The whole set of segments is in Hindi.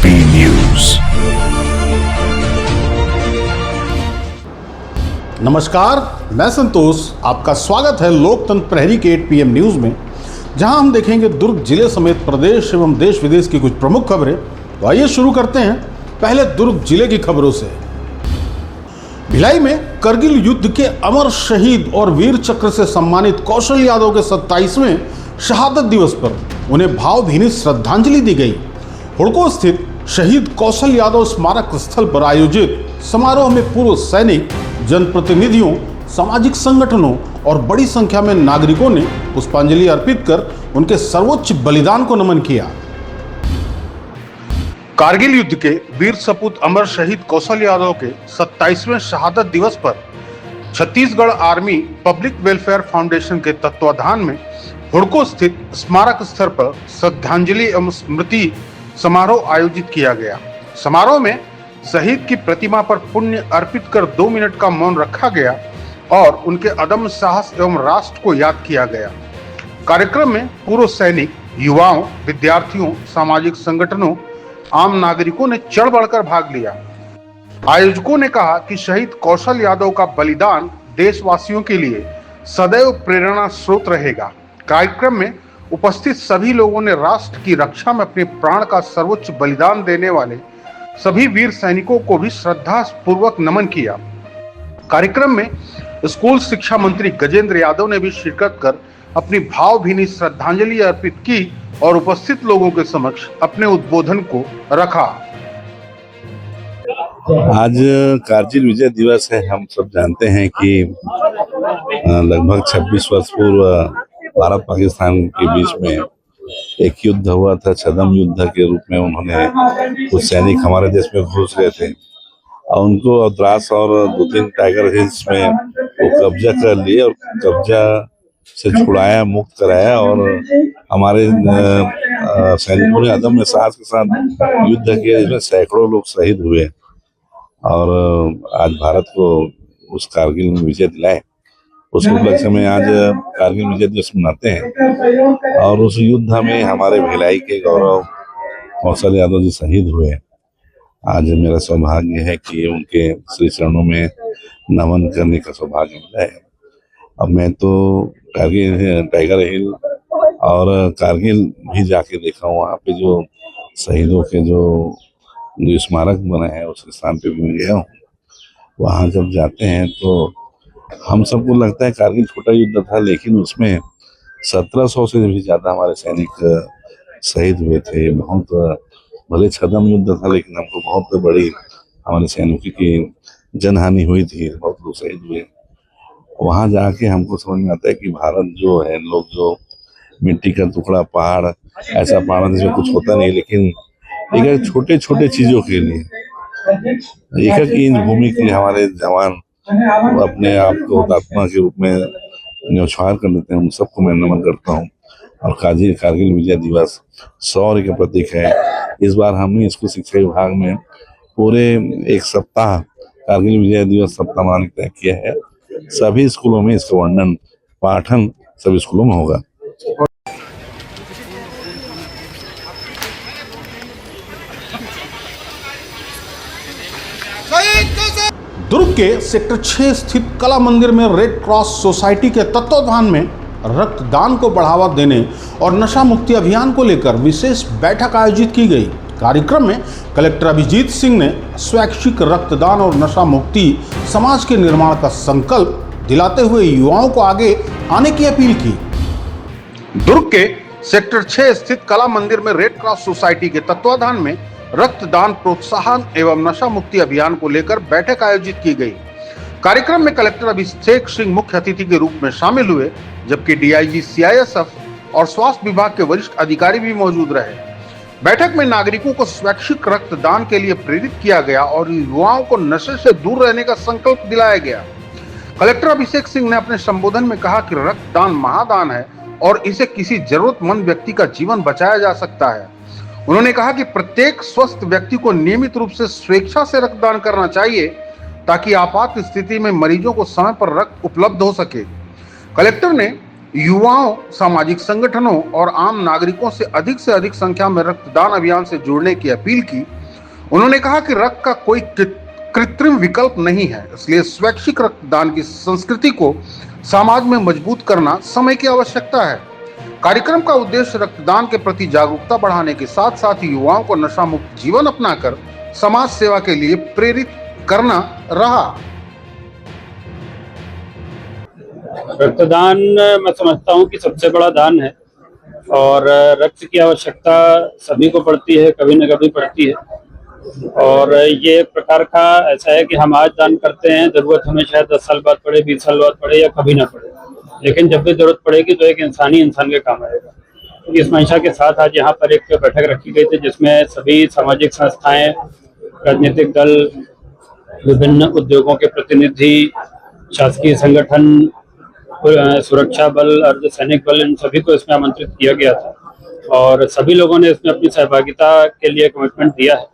AP news. नमस्कार, मैं संतोष। आपका स्वागत है लोकतंत्र प्रहरी के 8 PM न्यूज में, जहां हम देखेंगे दुर्ग जिले समेत प्रदेश एवं देश विदेश की कुछ प्रमुख खबरें। तो आइए शुरू करते हैं पहले दुर्ग जिले की खबरों से। भिलाई में करगिल युद्ध के अमर शहीद और वीर चक्र से सम्मानित कौशल यादव के 27वें शहादत दिवस पर उन्हें भावभीनी श्रद्धांजलि दी गई। हुड़को स्थित शहीद कौशल यादव स्मारक स्थल पर आयोजित समारोह में पूर्व सैनिक, जनप्रतिनिधियों, सामाजिक संगठनों और बड़ी संख्या में नागरिकों ने पुष्पांजलि अर्पित कर उनके सर्वोच्च बलिदान को नमन किया। कारगिल युद्ध के वीर सपूत अमर शहीद कौशल यादव के 27वें शहादत दिवस पर Chhattisgarh army public welfare foundation के तत्वाधान में हुड़को स्थित स्मारक स्थल पर श्रद्धांजलि एवं स्मृति समारोह आयोजित किया गया। समारोह में शहीद की प्रतिमा पर पुण्य अर्पित कर 2 मिनट का मौन रखा गया और उनके अदम्य साहस एवं राष्ट्र को याद किया गया। कार्यक्रम में पूर्व सैनिक, युवाओं, विद्यार्थियों, सामाजिक संगठनों, आम नागरिकों ने चढ़ बढ़कर भाग लिया। आयोजकों ने कहा कि शहीद कौशल यादव का बलिदान देशवासियों के लिए सदैव प्रेरणा स्रोत रहेगा। कार्यक्रम में उपस्थित सभी लोगों ने राष्ट्र की रक्षा में अपने प्राण का सर्वोच्च बलिदान देने वाले सभी वीर सैनिकों को भी श्रद्धा पूर्वक नमन किया। कार्यक्रम में स्कूल शिक्षा मंत्री गजेंद्र यादव ने भी शिरकत कर अपनी भावभीनी श्रद्धांजलि अर्पित की और उपस्थित लोगों के समक्ष अपने उद्बोधन को रखा। आज कारगिल विजय दिवस है। हम सब जानते हैं कि लगभग 26 वर्ष पूर्व भारत पाकिस्तान के बीच में एक युद्ध हुआ था। छद्म युद्ध के रूप में उन्होंने कुछ सैनिक हमारे देश में घुस गए थे और उनको द्रास और 2-3 टाइगर हिल्स में वो कब्जा कर लिए और कब्जा से छुड़ाया, मुक्त कराया और हमारे सैनिकों ने अदम्य साहस के साथ युद्ध किया, जिसमें सैकड़ों लोग शहीद हुए और आज भारत को उस कारगिल में विजय दिलाए। उस उपलक्ष्य में आज कारगिल विजय दिवस मनाते हैं और उस युद्ध में हमारे भिलाई के गौरव कौशल यादव जी शहीद हुए। आज मेरा सौभाग्य है कि उनके श्री चरणों में नमन करने का सौभाग्य मिला है। अब मैं तो कारगिल, टाइगर हिल और कारगिल भी जाके देखा हूँ। वहाँ पे जो शहीदों के जो स्मारक बने हैं उस स्थान पे भी मैं गया हूँ। वहाँ जब जाते हैं तो हम सबको लगता है कारगिल छोटा युद्ध था, लेकिन उसमें 1700 से भी ज्यादा हमारे सैनिक शहीद हुए थे। बहुत भले छद्म युद्ध था, लेकिन हमको बहुत बड़ी हमारे सैनिकों की जनहानि हुई थी, बहुत लोग शहीद हुए। वहाँ जाके हमको समझ में आता है कि भारत जो है, लोग जो मिट्टी का टुकड़ा, पहाड़, ऐसा पहाड़ जिसमें कुछ होता नहीं, लेकिन एक छोटे छोटे चीजों के लिए, एक इंच भूमि के लिए हमारे जवान अपने आप को हुतात्मा के रूप में न्यौछावर कर देते हैं। उन सबको मैं नमन करता हूँ। और कारगिल विजय दिवस शौर्य का प्रतीक है। इस बार हमने स्कूल शिक्षा विभाग में पूरे एक सप्ताह कारगिल विजय दिवस सप्ताह मनाने का तय किया है। सभी स्कूलों में इसका वर्णन, पाठन सभी स्कूलों में होगा। दुर्ग के सेक्टर 6 स्थित कला मंदिर में रेड क्रॉस सोसाइटी के तत्वाधान में रक्तदान को बढ़ावा देने और नशा मुक्ति अभियान को लेकर विशेष बैठक आयोजित की गई। कार्यक्रम में कलेक्टर अभिजीत सिंह ने स्वैच्छिक रक्तदान और नशा मुक्ति समाज के निर्माण का संकल्प दिलाते हुए युवाओं को आगे आने की अपील की। दुर्ग के सेक्टर 6 स्थित कला मंदिर में रेड क्रॉस सोसाइटी के तत्वाधान में रक्तदान प्रोत्साहन एवं नशा मुक्ति अभियान को लेकर बैठक आयोजित की गई। कार्यक्रम में कलेक्टर अभिषेक सिंह मुख्य अतिथि के रूप में शामिल हुए, जबकि डीआईजी सीआईएसएफ और स्वास्थ्य विभाग के वरिष्ठ अधिकारी भी मौजूद रहे। बैठक में नागरिकों को स्वैच्छिक रक्तदान के लिए प्रेरित किया गया और युवाओं को नशे से दूर रहने का संकल्प दिलाया गया। कलेक्टर अभिषेक सिंह ने अपने संबोधन में कहा कि रक्तदान महादान है और इसे किसी जरूरतमंद व्यक्ति का जीवन बचाया जा सकता है। उन्होंने कहा कि प्रत्येक स्वस्थ व्यक्ति को नियमित रूप से स्वेच्छा से रक्तदान करना चाहिए ताकि आपात स्थिति में मरीजों को समय पर रक्त उपलब्ध हो सके। कलेक्टर ने युवाओं, सामाजिक संगठनों और आम नागरिकों से अधिक संख्या में रक्तदान अभियान से जुड़ने की अपील की उन्होंने कहा कि रक्त का कोई कृत्रिम विकल्प नहीं है, इसलिए स्वैच्छिक रक्तदान की संस्कृति को समाज में मजबूत करना समय की आवश्यकता है। कार्यक्रम का उद्देश्य रक्तदान के प्रति जागरूकता बढ़ाने के साथ साथ युवाओं को नशा मुक्त जीवन अपनाकर समाज सेवा के लिए प्रेरित करना रहा। रक्तदान मैं समझता हूँ कि सबसे बड़ा दान है और रक्त की आवश्यकता सभी को पड़ती है, कभी न कभी पड़ती है। और ये एक प्रकार का ऐसा है कि हम आज दान करते हैं, जरूरत हमें शायद 10 साल बाद पड़े, 20 साल बाद पड़े या कभी ना पड़े, लेकिन जब भी जरूरत पड़ेगी तो एक इंसान के काम आएगा। तो इस मंशा के साथ आज यहाँ पर एक बैठक रखी गई थी जिसमें सभी सामाजिक संस्थाएं, राजनीतिक दल, विभिन्न उद्योगों के प्रतिनिधि, शासकीय संगठन, सुरक्षा बल, अर्धसैनिक बल, इन सभी को इसमें आमंत्रित किया गया था और सभी लोगों ने इसमें अपनी सहभागिता के लिए कमिटमेंट दिया है।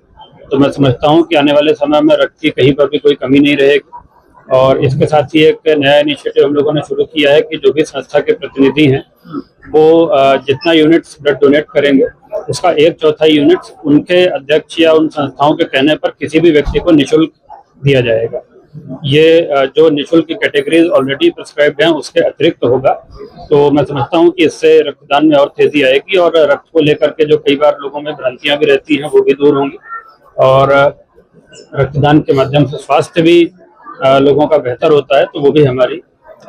तो मैं समझता हूं कि आने वाले समय में रक्त की कहीं पर भी कोई कमी नहीं रहेगी। और इसके साथ ही एक नया इनिशिएटिव हम लोगों ने शुरू किया है कि जो भी संस्था के प्रतिनिधि हैं वो जितना यूनिट्स ब्लड डोनेट करेंगे उसका 1/4 यूनिट्स उनके अध्यक्ष या उन संस्थाओं के कहने पर किसी भी व्यक्ति को निःशुल्क दिया जाएगा। ये जो निःशुल्क की कैटेगरीज ऑलरेडी प्रिस्क्राइब्ड हैं उसके अतिरिक्त होगा। तो मैं समझता हूं कि इससे रक्तदान में और तेजी आएगी और रक्त को लेकर के जो कई बार लोगों में भ्रांतियां भी रहती हैं वो भी दूर होंगी और रक्तदान के माध्यम से स्वास्थ्य भी लोगों का बेहतर होता है, तो वो भी हमारी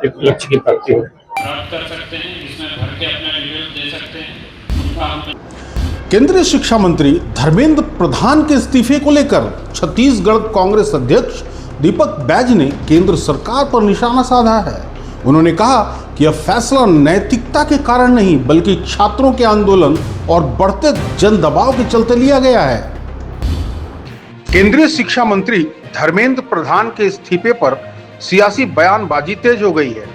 एक लक्ष्य की प्राप्ति होगी। प्राप्त कर सकते हैं, इसमें भर के अपना डिटेल दे सकते हैं। केंद्रीय शिक्षा मंत्री धर्मेंद्र प्रधान के इस्तीफे को लेकर छत्तीसगढ़ कांग्रेस अध्यक्ष दीपक बैज ने केंद्र सरकार पर निशाना साधा है। उन्होंने कहा कि यह फैसला नैतिकता के कारण नहीं बल्कि छात्रों के आंदोलन और बढ़ते जन दबाव के चलते लिया गया है। केंद्रीय शिक्षा मंत्री धर्मेंद्र प्रधान के इस्तीफे पर सियासी बयानबाजी तेज हो गई है।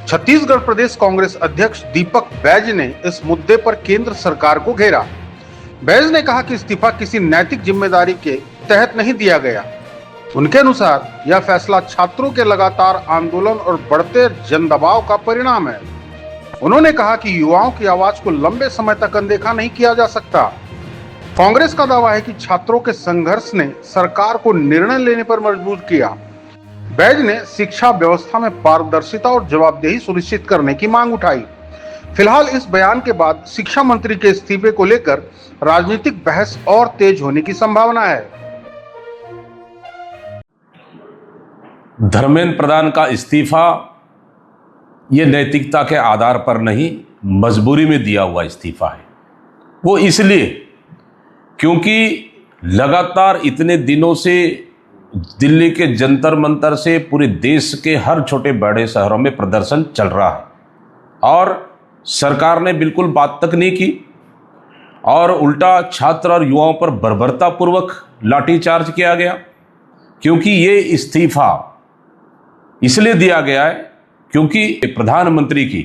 छत्तीसगढ़ प्रदेश कांग्रेस अध्यक्ष दीपक बैज ने इस मुद्दे पर केंद्र सरकार को घेरा। बैज ने कहा कि इस्तीफा किसी नैतिक जिम्मेदारी के तहत नहीं दिया गया। उनके अनुसार यह फैसला छात्रों के लगातार आंदोलन और बढ़ते जन दबाव का परिणाम है। उन्होंने कहा कि युवाओं की आवाज को लंबे समय तक अनदेखा नहीं किया जा सकता। कांग्रेस का दावा है कि छात्रों के संघर्ष ने सरकार को निर्णय लेने पर मजबूर किया। बैज ने शिक्षा व्यवस्था में पारदर्शिता और जवाबदेही सुनिश्चित करने की मांग उठाई। फिलहाल इस बयान के बाद शिक्षा मंत्री के इस्तीफे को लेकर राजनीतिक बहस और तेज होने की संभावना है। धर्मेंद्र प्रधान का इस्तीफा ये नैतिकता के आधार पर नहीं, मजबूरी में दिया हुआ इस्तीफा है। वो इसलिए क्योंकि लगातार इतने दिनों से दिल्ली के जंतर मंतर से पूरे देश के हर छोटे बड़े शहरों में प्रदर्शन चल रहा है और सरकार ने बिल्कुल बात तक नहीं की और उल्टा छात्र और युवाओं पर बर्बरतापूर्वक लाठीचार्ज किया गया। क्योंकि ये इस्तीफा इसलिए दिया गया है क्योंकि प्रधानमंत्री की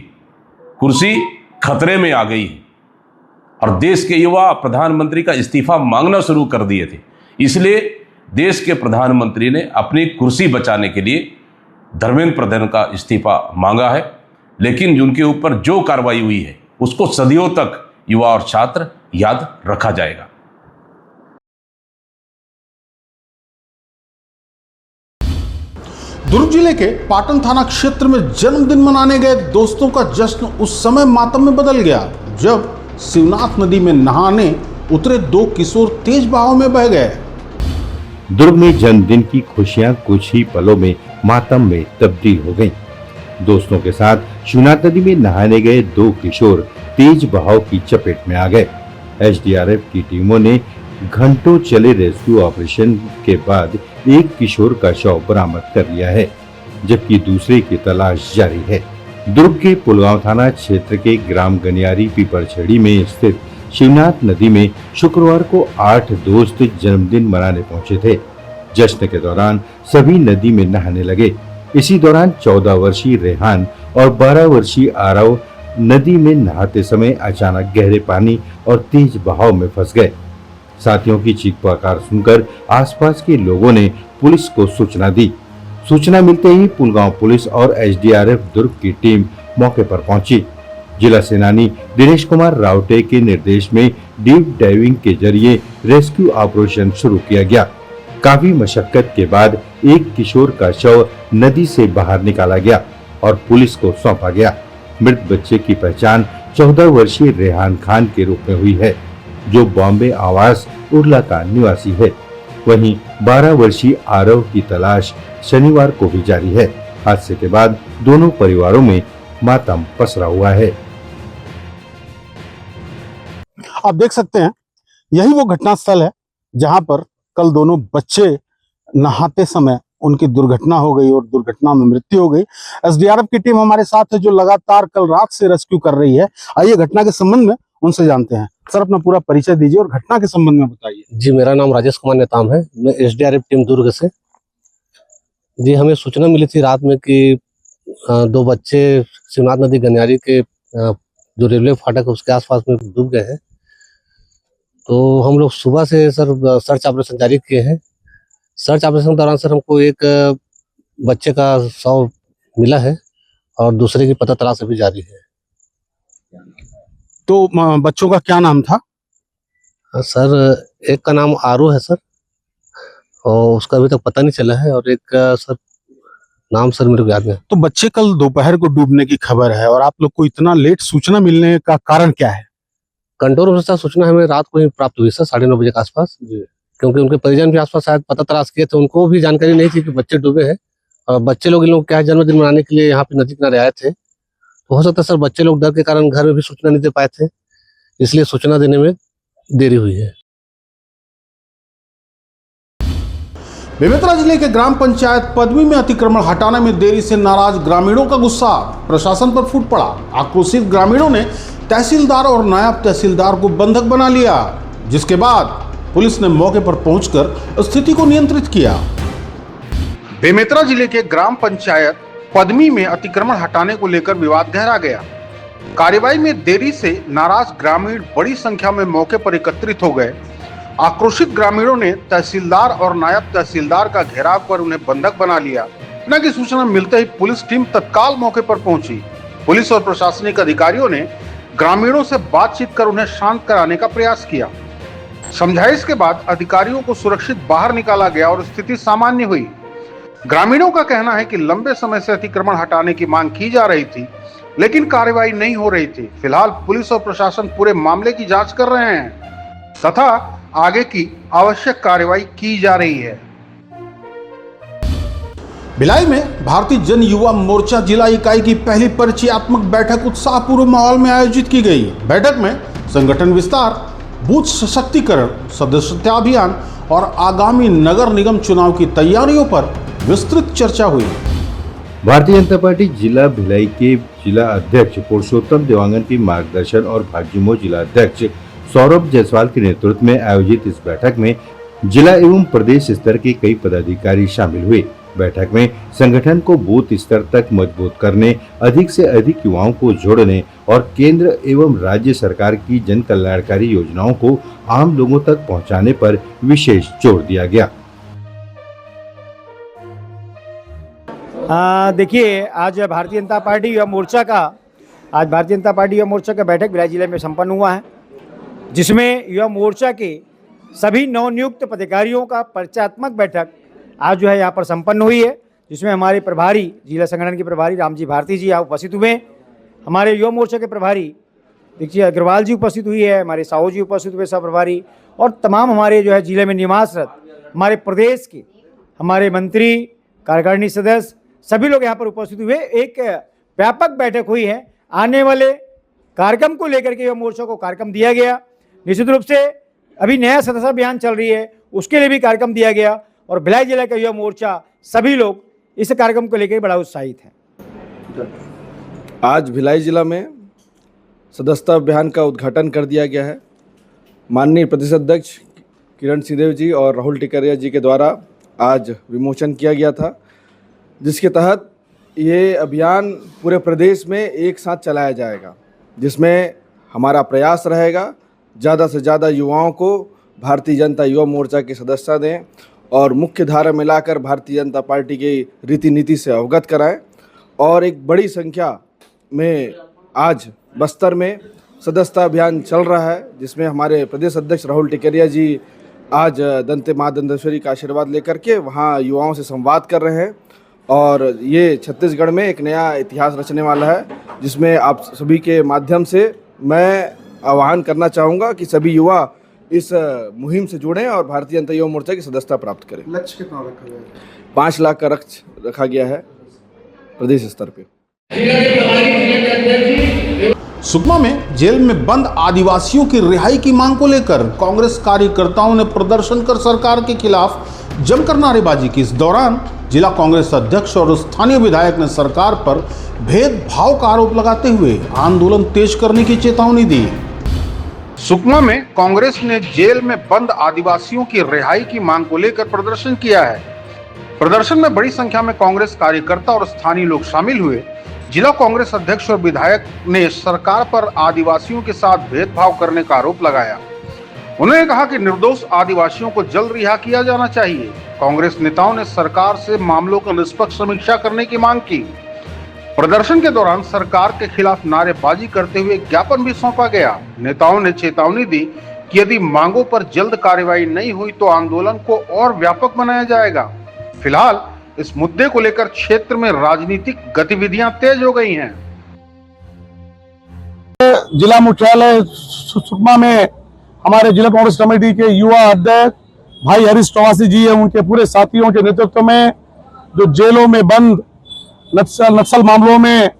कुर्सी खतरे में आ गई है और देश के युवा प्रधानमंत्री का इस्तीफा मांगना शुरू कर दिए थे। इसलिए देश के प्रधानमंत्री ने अपनी कुर्सी बचाने के लिए धर्मेंद्र प्रधान का इस्तीफा मांगा है, लेकिन उनके ऊपर जो कार्रवाई हुई है उसको सदियों तक युवा और छात्र याद रखा जाएगा। दुर्ग जिले के पाटन थाना क्षेत्र में जन्मदिन मनाने गए दोस्तों का जश्न उस समय मातम में बदल गया जब शिवनाथ नदी में नहाने उतरे 2 किशोर तेज बहाव में बह गए। दुर्ग में जन्मदिन की खुशियां कुछ ही पलों में मातम में तब्दील हो गईं। दोस्तों के साथ शिवनाथ नदी में नहाने गए 2 किशोर तेज बहाव की चपेट में आ गए। एसडीआरएफ की टीमों ने घंटों चले रेस्क्यू ऑपरेशन के बाद एक किशोर का शव बरामद कर लिया है, जबकि दूसरे की तलाश जारी है। दुर्ग के पुलगांव थाना क्षेत्र के ग्राम गनियारी पीपरछड़ी में स्थित शिवनाथ नदी में शुक्रवार को 8 दोस्त जन्मदिन मनाने पहुंचे थे। जश्न के दौरान सभी नदी में नहाने लगे। इसी दौरान 14 वर्षीय रेहान और 12 वर्षीय आरव नदी में नहाते समय अचानक गहरे पानी और तेज बहाव में फंस गए। साथियों की चीख पुकार सुनकर आसपास के लोगों ने पुलिस को सूचना दी। सूचना मिलते ही पुलगांव पुलिस और एसडीआरएफ दुर्ग की टीम मौके पर पहुंची। जिला सेनानी दिनेश कुमार रावटे के निर्देश में डीप डाइविंग के जरिए रेस्क्यू ऑपरेशन शुरू किया गया। काफी मशक्कत के बाद एक किशोर का शव नदी से बाहर निकाला गया और पुलिस को सौंपा गया। मृत बच्चे की पहचान 14 वर्षीय रेहान खान के रूप में हुई है, जो बॉम्बे आवास उर्ला का निवासी है। वहीं 12 वर्षीय आरव की तलाश शनिवार को भी जारी है। हादसे के बाद दोनों परिवारों में मातम पसरा हुआ है। आप देख सकते हैं यही वो घटनास्थल है जहां पर कल दोनों बच्चे नहाते समय उनकी दुर्घटना हो गई और दुर्घटना में मृत्यु हो गई। एसडीआरएफ की टीम हमारे साथ है जो लगातार कल रात से रेस्क्यू कर रही है। आइए घटना के संबंध में उनसे जानते हैं। सर, अपना पूरा परिचय दीजिए और घटना के संबंध में बताइए। जी, मेरा नाम राजेश कुमार नेताम है। मैं एसडीआरएफ टीम दुर्ग से। जी, हमें सूचना मिली थी रात में कि दो बच्चे शिवनाथ नदी गनियारी के जो रेलवे फाटक है उसके आसपास में डूब गए हैं। तो हम लोग सुबह से सर सर्च ऑपरेशन जारी किए हैं। सर्च ऑपरेशन के दौरान सर हमको एक बच्चे का शव मिला है और दूसरे की पता तलाश अभी जारी है। तो बच्चों का क्या नाम था? सर एक का नाम आरू है सर, और उसका अभी तक पता नहीं चला है, और एक का सर नाम सर मेरे को याद नहीं। तो बच्चे कल दोपहर को डूबने की खबर है और आप लोग को इतना लेट सूचना मिलने का कारण क्या है? कंट्रोल रूम से सूचना हमें रात को ही प्राप्त हुई सर 9:30 बजे के आसपास, क्योंकि उनके परिजन भी आसपास शायद पता तलाश किए थे। उनको भी जानकारी नहीं थी कि बच्चे डूबे हैं, और बच्चे लोग इन लोग क्या जन्मदिन मनाने के लिए यहाँ पे नदी किनारे आए थे। तो हो सकता है सर बच्चे लोग डर के कारण घर में भी सूचना नहीं दे पाए थे, इसलिए सूचना देने में देरी हुई है। बेमेतरा जिले के ग्राम पंचायत पदमी में अतिक्रमण हटाने में देरी से नाराज ग्रामीणों का गुस्सा प्रशासन पर फूट पड़ा। आक्रोशित ग्रामीणों ने तहसीलदार और नायब तहसीलदार को बंधक बना लिया, जिसके बाद पुलिस ने मौके पर पहुंचकर स्थिति को नियंत्रित किया। बेमेतरा जिले के ग्राम पंचायत पदमी में अतिक्रमण हटाने को लेकर विवाद गहरा गया। कार्यवाही में देरी से नाराज ग्रामीण बड़ी संख्या में मौके पर एकत्रित हो गए। आक्रोशित ग्रामीणों ने तहसीलदार और नायब तहसीलदार का घेराव कर उन्हें बंधक बना लिया। घटना की सूचना मिलते ही पुलिस टीम तत्काल मौके पर पहुंची। पुलिस और प्रशासनिक अधिकारियों ने ग्रामीणों से बातचीत कर उन्हें शांत कराने का प्रयास किया। समझाइश के बाद अधिकारियों को सुरक्षित बाहर निकाला गया और स्थिति सामान्य हुई। ग्रामीणों का कहना है कि लंबे समय से अतिक्रमण हटाने की मांग की जा रही थी, लेकिन कार्रवाई नहीं हो रही थी। फिलहाल पुलिस और प्रशासन पूरे मामले की जांच कर रहे हैं तथा आगे की आवश्यक कार्रवाई की जा रही है। भिलाई में भारतीय जन युवा मोर्चा जिला इकाई की पहली परिचयात्मक बैठक उत्साहपूर्ण माहौल में आयोजित की गई। बैठक में संगठन विस्तार, बूथ सशक्तिकरण, सदस्यता अभियान और आगामी नगर निगम चुनाव की तैयारियों पर विस्तृत चर्चा हुई। भारतीय जनता पार्टी जिला भिलाई के जिला अध्यक्ष पुरुषोत्तम देवांगन के मार्गदर्शन और भाजयुमो जिला अध्यक्ष सौरभ जायसवाल के नेतृत्व में आयोजित इस बैठक में जिला एवं प्रदेश स्तर के कई पदाधिकारी शामिल हुए। बैठक में संगठन को बूथ स्तर तक मजबूत करने, अधिक से अधिक युवाओं को जोड़ने और केंद्र एवं राज्य सरकार की जन कल्याणकारी योजनाओं को आम लोगों तक पहुंचाने पर विशेष जोर दिया गया। देखिए, आज भारतीय जनता पार्टी युवा मोर्चा का बैठक भिलाई जिले में संपन्न हुआ है, जिसमें युवा मोर्चा के सभी नवनियुक्त पदाधिकारियों का परिचयात्मक बैठक आज जो है यहाँ पर संपन्न हुई है, जिसमें हमारे प्रभारी जिला संगठन के प्रभारी रामजी भारती जी यहाँ उपस्थित हुए। हमारे युवा मोर्चा के प्रभारी दीक्षित अग्रवाल जी उपस्थित हुई है, हमारे साहू जी उपस्थित हुए सब प्रभारी, और तमाम हमारे जो है जिले में निवासरत हमारे प्रदेश के हमारे मंत्री, कार्यकारिणी सदस्य सभी लोग यहाँ पर उपस्थित हुए। एक व्यापक बैठक हुई है। आने वाले कार्यक्रम को लेकर के युवा मोर्चा को कार्यक्रम दिया गया। निश्चित रूप से अभी नया सदस्य अभियान चल रही है, उसके लिए भी कार्यक्रम दिया गया, और भिलाई जिला का युवा मोर्चा सभी लोग इस कार्यक्रम को लेकर बड़ा उत्साहित हैं। आज भिलाई जिला में सदस्यता अभियान का उद्घाटन कर दिया गया है। माननीय प्रदेश अध्यक्ष किरण सिंहदेव जी और राहुल टिकरिया जी के द्वारा आज विमोचन किया गया था, जिसके तहत ये अभियान पूरे प्रदेश में एक साथ चलाया जाएगा, जिसमें हमारा प्रयास रहेगा ज़्यादा से ज़्यादा युवाओं को भारतीय जनता युवा मोर्चा की सदस्यता दें और मुख्य धारा में लाकर भारतीय जनता पार्टी की रीति नीति से अवगत कराएं। और एक बड़ी संख्या में आज बस्तर में सदस्यता अभियान चल रहा है, जिसमें हमारे प्रदेश अध्यक्ष राहुल टिकरिया जी आज माँ दंतेश्वरी का आशीर्वाद लेकर के वहाँ युवाओं से संवाद कर रहे हैं। और ये छत्तीसगढ़ में एक नया इतिहास रचने वाला है, जिसमें आप सभी के माध्यम से मैं आह्वान करना चाहूँगा कि सभी युवा इस मुहिम से जुड़ें और भारतीय जनता युवा मोर्चा की सदस्यता प्राप्त करें। लक्ष्य कितना रखा गया है? 5 लाख का लक्ष्य रखा गया है प्रदेश स्तर पे। सुकमा में जेल में बंद आदिवासियों की रिहाई की मांग को लेकर कांग्रेस कार्यकर्ताओं ने प्रदर्शन कर सरकार के खिलाफ जमकर नारेबाजी की। इस दौरान जिला कांग्रेस अध्यक्ष और स्थानीय विधायक ने सरकार पर भेदभाव का आरोप लगाते हुए आंदोलन तेज करने की चेतावनी दी। सुकमा में कांग्रेस ने जेल में बंद आदिवासियों की रिहाई की मांग को लेकर प्रदर्शन किया है। प्रदर्शन में बड़ी संख्या में कांग्रेस कार्यकर्ता और स्थानीय लोग शामिल हुए। जिला कांग्रेस अध्यक्ष और विधायक ने सरकार पर आदिवासियों के साथ भेदभाव करने का आरोप लगाया। उन्होंने कहा कि निर्दोष आदिवासियों को जल्द रिहा किया जाना चाहिए। कांग्रेस नेताओं ने सरकार से मामलों की निष्पक्ष समीक्षा करने की मांग की। प्रदर्शन के दौरान सरकार के खिलाफ नारेबाजी करते हुए ज्ञापन भी सौंपा गया। नेताओं ने चेतावनी दी कि यदि मांगों पर जल्द कार्रवाई नहीं हुई तो आंदोलन को और व्यापक बनाया जाएगा। फिलहाल इस मुद्दे को लेकर क्षेत्र में राजनीतिक गतिविधियां तेज हो गई हैं। जिला मुख्यालय सुकमा में हमारे जिला कांग्रेस कमेटी के युवा अध्यक्ष भाई हरीश चौहासी जी है, उनके पूरे साथियों के नेतृत्व में जो जेलों में बंद नक्सल मामलों में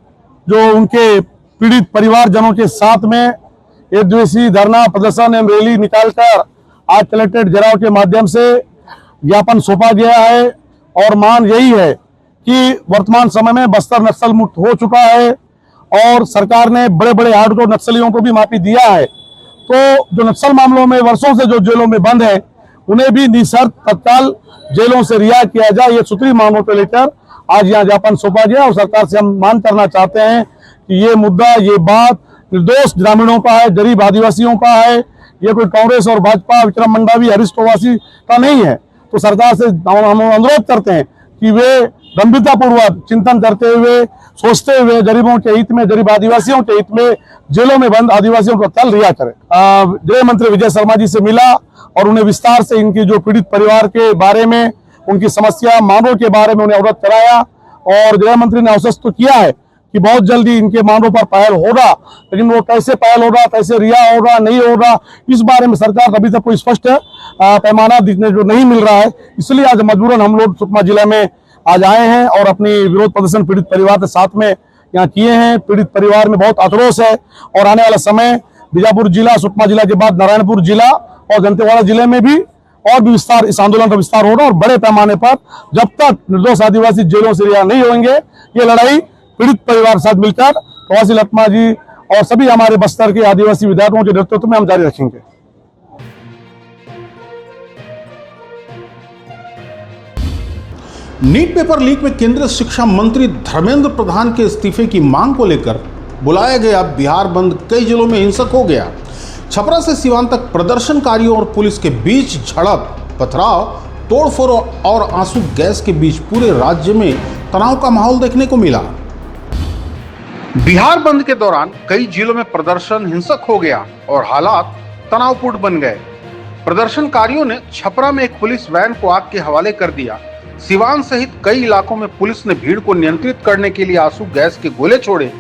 जो उनके पीड़ित परिवारजनों के साथ में एक दिवसीय धरना प्रदर्शन एवं रैली निकालकर आज कलेक्ट्रेट जराव के माध्यम से ज्ञापन सौंपा गया है। और मांग यही है कि वर्तमान समय में बस्तर नक्सल मुक्त हो चुका है और सरकार ने बड़े बड़े हार्डकोर नक्सलियों को भी माफी दिया है। तो जो नक्सल मामलों में वर्षों से जो जेलों में बंद है उन्हें भी निशर्त तत्काल जेलों से रिहा किया जाए। ये सूत्री मांगों को लेकर आज यहाँ ज्ञापन सौंपा गया और सरकार से हम मांग करना चाहते हैं कि ये मुद्दा, ये बात निर्दोष ग्रामीणों का है, गरीब आदिवासियों का है। ये कोई कांग्रेस और भाजपा, विक्रम मंडावी, हरीश चौहासी का नहीं है। तो सरकार से हम अनुरोध करते हैं कि वे गंभीरता पूर्वक चिंतन करते हुए, सोचते हुए गरीबों के हित में, गरीब आदिवासियों के हित में जेलों में बंद आदिवासियों को तत्काल रिहा करें। गृह मंत्री विजय शर्मा जी से मिला और उन्हें विस्तार से इनकी जो पीड़ित परिवार के बारे में, उनकी समस्या मांगों के बारे में उन्हें अवगत कराया और गृह मंत्री ने आश्वस्त तो किया है कि बहुत जल्दी इनके मांगों पर पहल होगा। लेकिन वो कैसे पहल होगा, कैसे रिहा होगा, नहीं होगा, इस बारे में सरकार अभी तक कोई स्पष्ट पैमाना दिखने जो नहीं मिल रहा है। इसलिए आज मजबूरन हम लोग सुकमा जिला में आज आए हैं और अपनी विरोध प्रदर्शन पीड़ित परिवार के साथ में यहाँ किए हैं। पीड़ित परिवार में बहुत आक्रोश है और आने वाला समय बीजापुर जिला, सुकमा जिला के बाद नारायणपुर जिला और दंतेवाड़ा जिले में भी और भी विस्तार, इस आंदोलन का विस्तार होगा और बड़े पैमाने पर जब तक निर्दोष आदिवासी जेलों से रिहा नहीं होंगे, ये लड़ाई पीड़ित परिवार के साथ मिलकर कवासी लखमा जी और सभी हमारे बस्तर के आदिवासी विधायकों के नेतृत्व में हम जारी रखेंगे। नीट पेपर लीक में केंद्रीय शिक्षा मंत्री धर्मेंद्र प्रधान के इस्तीफे की मांग को लेकर बुलाया गया बिहार बंद कई जिलों में हिंसक हो गया। छपरा से सिवान तक प्रदर्शनकारियों और पुलिस के बीच झड़प, पथराव, तोड़फोड़ और आंसू गैस के बीच पूरे राज्य में तनाव का माहौल देखने को मिला। बिहार बंद के दौरान कई जिलों में प्रदर्शन हिंसक हो गया और हालात तनावपूर्ण बन गए। प्रदर्शनकारियों ने छपरा में एक पुलिस वैन को आग के हवाले कर दिया। सिवान सहित कई इलाकों में पुलिस ने भीड़ को नियंत्रित करने के लिए आंसू गैस के गोले छोड़े।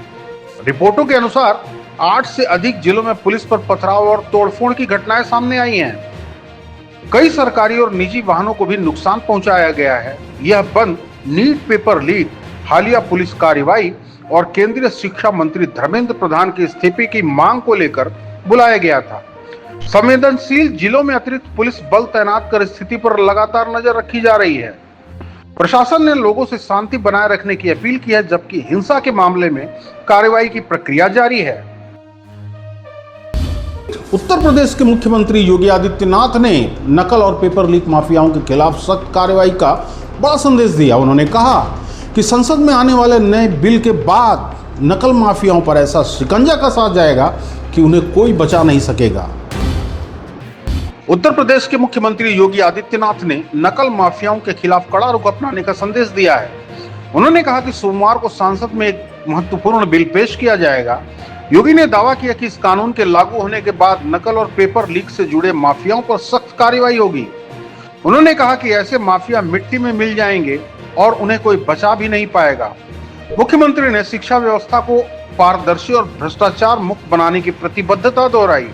रिपोर्टों के अनुसार 8 से अधिक जिलों में पुलिस पर पथराव और तोड़फोड़ की घटनाएं सामने आई हैं। कई सरकारी और निजी वाहनों को भी नुकसान पहुंचाया गया है। यह बंद नीट पेपर लीक, हालिया पुलिस कार्रवाई और केंद्रीय शिक्षा मंत्री धर्मेंद्र प्रधान के इस्तीफे की मांग को लेकर बुलाया गया था। संवेदनशील जिलों में अतिरिक्त पुलिस बल तैनात कर स्थिति पर लगातार नजर रखी जा रही है। प्रशासन ने लोगों से शांति बनाए रखने की अपील की है, जबकि हिंसा के मामले में कार्रवाई की प्रक्रिया जारी है। उत्तर प्रदेश के मुख्यमंत्री योगी आदित्यनाथ ने नकल और पेपर लीक माफियाओं के खिलाफ सख्त कार्रवाई का बड़ा संदेश दिया। उन्होंने कहा कि संसद में आने वाले नए बिल के बाद नकल माफियाओं पर ऐसा शिकंजा कसा जाएगा कि उन्हें कोई बचा नहीं सकेगा। उत्तर प्रदेश के मुख्यमंत्री योगी आदित्यनाथ ने नकल माफियाओं के खिलाफ कड़ा रुख अपनाने का संदेश दिया है। उन्होंने कहा कि सोमवार को संसद में एक महत्वपूर्ण बिल पेश किया जाएगा योगी ने दावा किया कि इस कानून के लागू होने के बाद नकल और पेपर लीक से जुड़े माफियाओं पर सख्त कार्रवाई होगी। उन्होंने कहा कि ऐसे माफिया मिट्टी में मिल जाएंगे और उन्हें कोई बचा भी नहीं पाएगा। मुख्यमंत्री ने शिक्षा व्यवस्था को पारदर्शी और भ्रष्टाचार मुक्त बनाने की प्रतिबद्धता दोहराई।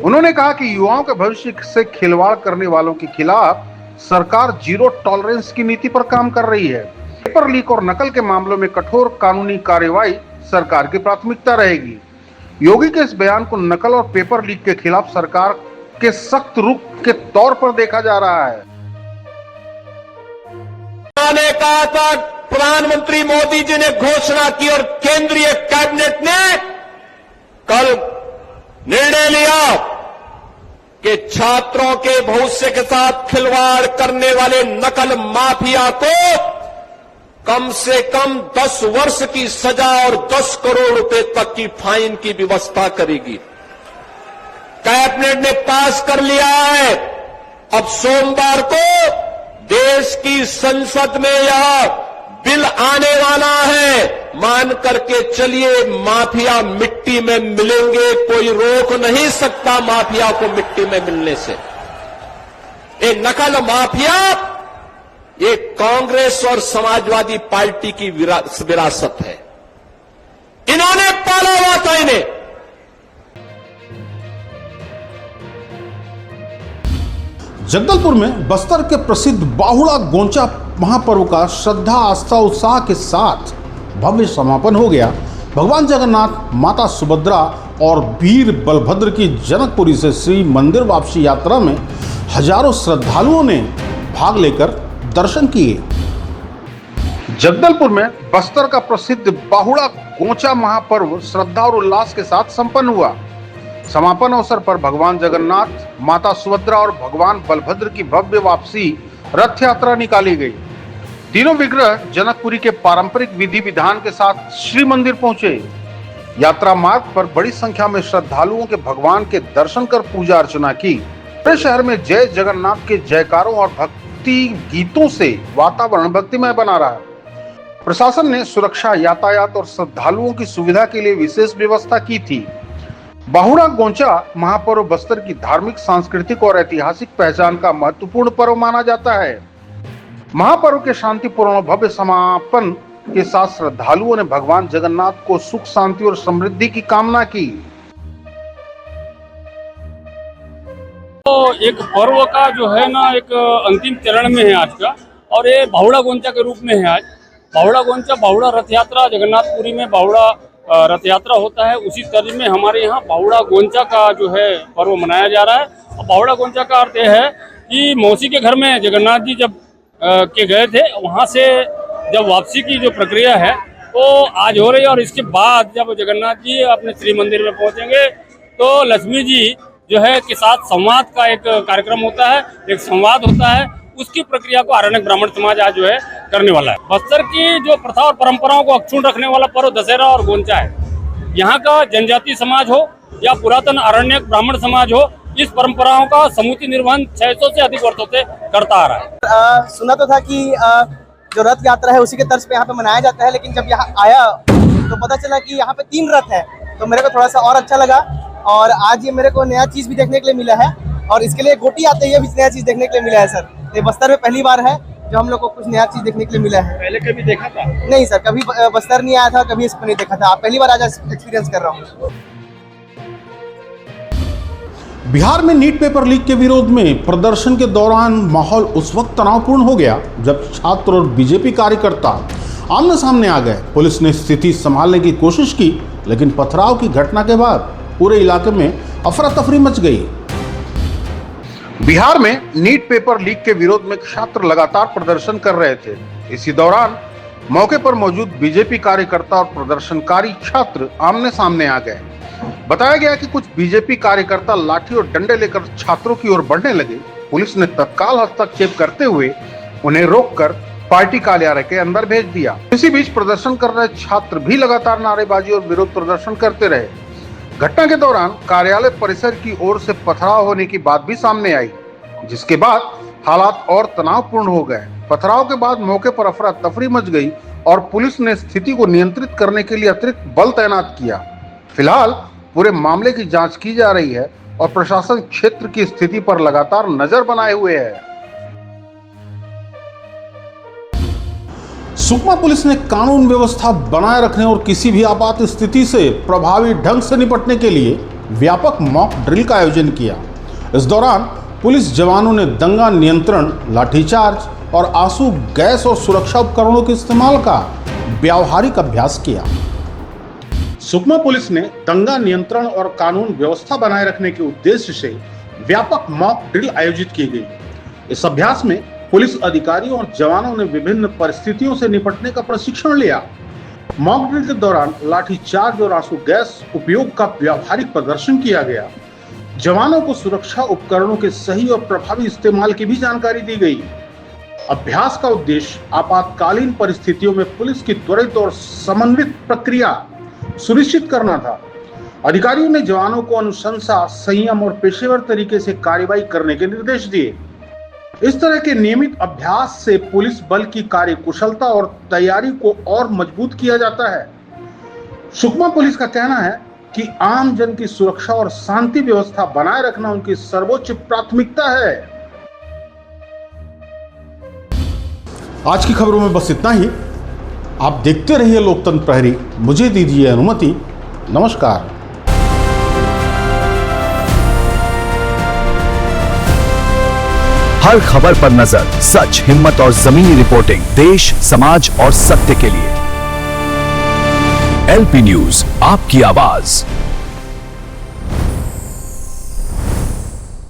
उन्होंने कहा कि युवाओं के भविष्य से खिलवाड़ करने वालों के खिलाफ सरकार जीरो टॉलरेंस की नीति पर काम कर रही है। पेपर लीक और नकल के मामलों में कठोर कानूनी कार्रवाई सरकार की प्राथमिकता रहेगी। योगी के इस बयान को नकल और पेपर लीक के खिलाफ सरकार के सख्त रुख के तौर पर देखा जा रहा है। मैंने कहा था, प्रधानमंत्री मोदी जी ने घोषणा की और केंद्रीय कैबिनेट ने कल निर्णय लिया कि छात्रों के भविष्य के साथ खिलवाड़ करने वाले नकल माफिया को कम से कम 10 वर्ष की सजा और 10 करोड़ रुपए तक की फाइन की व्यवस्था करेगी। कैबिनेट ने पास कर लिया है। अब सोमवार को देश की संसद में यह बिल आने वाला है। मान करके चलिए, माफिया मिट्टी में मिलेंगे, कोई रोक नहीं सकता माफिया को मिट्टी में मिलने से। ये नकल माफिया ये कांग्रेस और समाजवादी पार्टी की विरासत है। इन्होंने पाला हुआ था इन्हें। जगदलपुर में बस्तर के प्रसिद्ध बाहुड़ा गोंचा महापर्व का श्रद्धा आस्था उत्साह के साथ भव्य समापन हो गया। भगवान जगन्नाथ, माता सुभद्रा और वीर बलभद्र की जनकपुरी से श्री मंदिर वापसी यात्रा में हजारों श्रद्धालुओं ने भाग लेकर दर्शन किए। जगदलपुर में बस्तर का प्रसिद्ध बाहुड़ा गोंचा महापर्व श्रद्धा और उल्लास के साथ संपन्न हुआ। समापन अवसर पर भगवान जगन्नाथ, माता सुभद्रा और भगवान बलभद्र की भव्य वापसी रथ यात्रा निकाली गई। तीनों विग्रह जनकपुरी के पारंपरिक विधि विधान के साथ श्री मंदिर पहुंचे। यात्रा मार्ग पर बड़ी संख्या में श्रद्धालुओं के भगवान के दर्शन कर पूजा अर्चना की। पूरे शहर में जय जगन्नाथ के जयकारों और भक्ति गीतों से वातावरण भक्तिमय बना रहा। प्रशासन ने सुरक्षा, यातायात और श्रद्धालुओं की सुविधा के लिए विशेष व्यवस्था की थी। बाहुड़ा गोंचा महापर्व बस्तर की धार्मिक, सांस्कृतिक और ऐतिहासिक पहचान का महत्वपूर्ण पर्व माना जाता है। महापर्व के शांतिपूर्ण भव्य समापन के साथ श्रद्धालुओं ने भगवान जगन्नाथ को सुख, शांति और समृद्धि की कामना की। तो एक पर्व का जो है ना, एक अंतिम चरण में है आज का, और ये बाहुड़ा गोंचा के रूप में है। आज बाहुड़ा गोंचा, बाहुड़ा रथ यात्रा, जगन्नाथपुरी में बाहुड़ा रथ यात्रा होता है, उसी तर्ज में हमारे यहाँ बाहुड़ा गोंचा का जो है पर्व मनाया जा रहा है। और बाहुड़ा गोंचा का अर्थ है कि मौसी के घर में जगन्नाथ जी जब के गए थे, वहाँ से जब वापसी की जो प्रक्रिया है वो आज हो रही है। और इसके बाद जब जगन्नाथ जी अपने श्री मंदिर में पहुँचेंगे तो लक्ष्मी जी जो है के साथ संवाद का एक कार्यक्रम होता है, एक संवाद होता है। उसकी प्रक्रिया को आरण्यक ब्राह्मण समाज आज जो है करने वाला है। बस्तर की जो प्रथा और परंपराओं को अक्षुण्ण रखने वाला पर्व दशहरा और गोंचा है। यहाँ का जनजाति समाज हो या पुरातन आरण्यक ब्राह्मण समाज हो, इस परंपराओं का समूची निर्वहन 600 से अधिक वर्षों से करता आ रहा है। सुना तो था कि जो रथ यात्रा है उसी के तर्ज पे यहाँ पे मनाया जाता है, लेकिन जब यहाँ आया तो पता चला कि यहाँ पे 3 रथ है, तो मेरे को थोड़ा सा और अच्छा लगा। और आज ये मेरे को नया चीज भी देखने के लिए मिला है, और इसके लिए गोटी आते ही भी नया चीज देखने के लिए मिला है सर। ये बस्तर में पहली बार है जो हम लोग को कुछ नया चीज देखने के लिए मिला है। पहले कभी देखा था? नहीं सर, कभी बस्तर नहीं आया था, कभी इसको नहीं देखा था। पहली बार आज एक्सपीरियंस कर रहा हूँ। बिहार में नीट पेपर लीक के विरोध में प्रदर्शन के दौरान माहौल उस वक्त तनावपूर्ण हो गया जब छात्र और बीजेपी कार्यकर्ता आमने सामने आ गए। पुलिस ने स्थिति संभालने की कोशिश की, लेकिन पथराव की घटना के बाद पूरे इलाके में अफरा तफरी मच गई। बिहार में नीट पेपर लीक के विरोध में छात्र लगातार प्रदर्शन कर रहे थे। इसी दौरान मौके पर मौजूद बीजेपी कार्यकर्ता और प्रदर्शनकारी छात्र आमने सामने आ गए। बताया गया कि कुछ बीजेपी कार्यकर्ता लाठी और डंडे लेकर छात्रों की ओर बढ़ने लगे। पुलिस ने तत्काल हस्तक्षेप करते हुए उन्हें रोककर पार्टी कार्यालय के अंदर भेज दिया। इसी बीच प्रदर्शन कर रहे छात्र भी लगातार नारेबाजी और विरोध प्रदर्शन करते रहे। घटना के दौरान कार्यालय परिसर की ओर से पथराव होने की बात भी सामने आई, जिसके बाद हालात और तनावपूर्ण हो गए। पथराव के बाद मौके पर अफरा तफरी मच गई और पुलिस ने स्थिति को नियंत्रित करने के लिए अतिरिक्त बल तैनात किया। फिलहाल पूरे मामले की जांच की जा रही है और प्रशासन क्षेत्र की स्थिति पर लगातार नजर बनाए हुए है। सुकमा पुलिस ने कानून व्यवस्था बनाए रखने और किसी भी आपात स्थिति से प्रभावी ढंग से निपटने के लिए व्यापक मॉक ड्रिल का आयोजन किया। इस दौरान पुलिस जवानों ने दंगा नियंत्रण, लाठीचार्ज और आंसू गैस और सुरक्षा उपकरणों के इस्तेमाल का व्यावहारिक अभ्यास किया। सुकमा पुलिस ने दंगा नियंत्रण और कानून व्यवस्था बनाए रखने के उद्देश्य से व्यापक मॉक ड्रिल आयोजित की गई। इस अभ्यास में पुलिस अधिकारियों और जवानों ने विभिन्न परिस्थितियों से निपटने का प्रशिक्षण लिया। मॉक ड्रिल के दौरान लाठीचार्ज और आंसू गैस उपयोग का व्यावहारिक प्रदर्शन किया गया। जवानों को सुरक्षा उपकरणों के सही और प्रभावी इस्तेमाल की भी जानकारी दी गई। अभ्यास का उद्देश्य आपातकालीन परिस्थितियों में पुलिस की त्वरित और समन्वित प्रक्रिया सुनिश्चित करना था। अधिकारियों ने जवानों को अनुशंसा, संयम और पेशेवर तरीके से कार्रवाई करने के निर्देश दिए। इस तरह के नियमित अभ्यास से पुलिस बल की कार्यकुशलता और तैयारी को और मजबूत किया जाता है। सुकमा पुलिस का कहना है कि आम जन की सुरक्षा और शांति व्यवस्था बनाए रखना उनकी सर्वोच्च प्राथमिकता है। आज की खबरों में बस इतना ही। आप देखते रहिए लोकतंत्र प्रहरी। मुझे दीजिए अनुमति। नमस्कार। हर खबर पर नजर, सच, हिम्मत और जमीनी रिपोर्टिंग, देश, समाज और सत्य के लिए। एलपी न्यूज, आपकी आवाज।